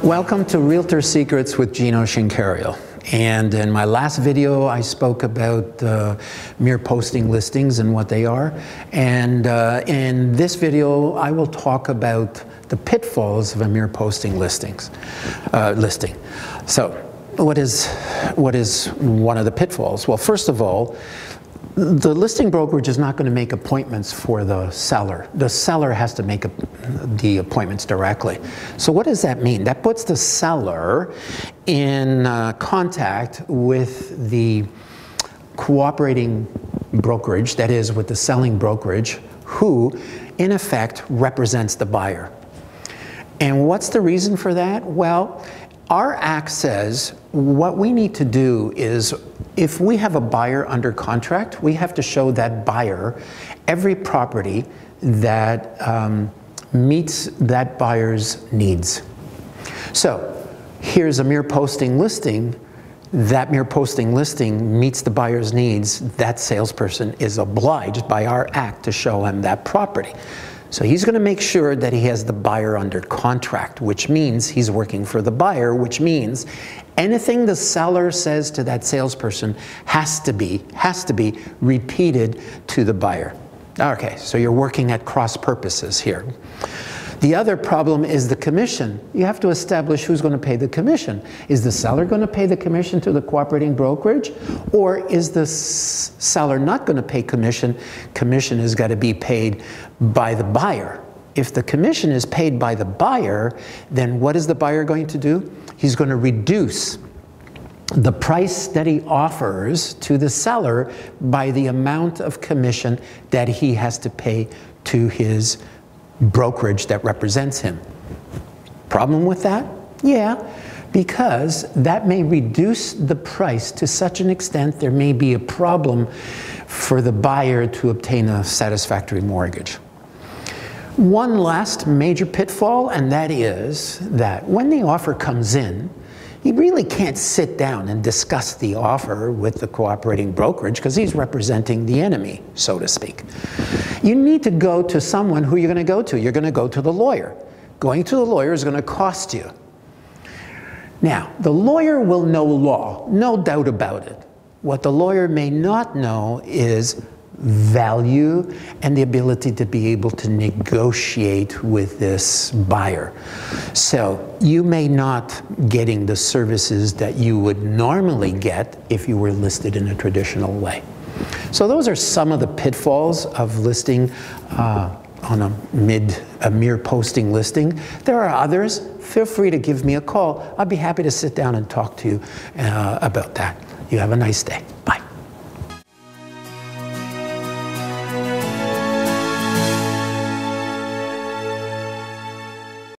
Welcome to Realtor Secrets with Gino Schincariol. And in my last video, I spoke about mere posting listings and what they are. And in this video, I will talk about the pitfalls of a mere posting listing. So, what is one of the pitfalls? Well, first of all, the listing brokerage is not going to make appointments for the seller. The seller has to make the appointments directly. So what does that mean? That puts the seller in contact with the cooperating brokerage, that is with the selling brokerage, who in effect represents the buyer. And what's the reason for that? Well, our act says what we need to do is, if we have a buyer under contract, we have to show that buyer every property that meets that buyer's needs. So here's a mere posting listing. That mere posting listing meets the buyer's needs. That salesperson is obliged by our act to show him that property. So he's going to make sure that he has the buyer under contract, which means he's working for the buyer, which means anything the seller says to that salesperson has to be repeated to the buyer. Okay, so you're working at cross purposes here. The other problem is the commission. You have to establish who's going to pay the commission. Is the seller going to pay the commission to the cooperating brokerage? Or is the seller not going to pay commission? Commission has got to be paid by the buyer. If the commission is paid by the buyer, then what is the buyer going to do? He's going to reduce the price that he offers to the seller by the amount of commission that he has to pay to his brokerage that represents him. Problem with that? Yeah, because that may reduce the price to such an extent there may be a problem for the buyer to obtain a satisfactory mortgage. One last major pitfall, and that is that when the offer comes in, you really can't sit down and discuss the offer with the cooperating brokerage because he's representing the enemy, so to speak. You need to go to someone who you're going to go to. You're going to go to the lawyer. Going to the lawyer is going to cost you. Now, the lawyer will know law, no doubt about it. What the lawyer may not know is value and the ability to be able to negotiate with this buyer. So you may not getting the services that you would normally get if you were listed in a traditional way. So those are some of the pitfalls of listing on a mere posting listing. There are others. Feel free to give me a call. I'd be happy to sit down and talk to you about that. You have a nice day. Bye.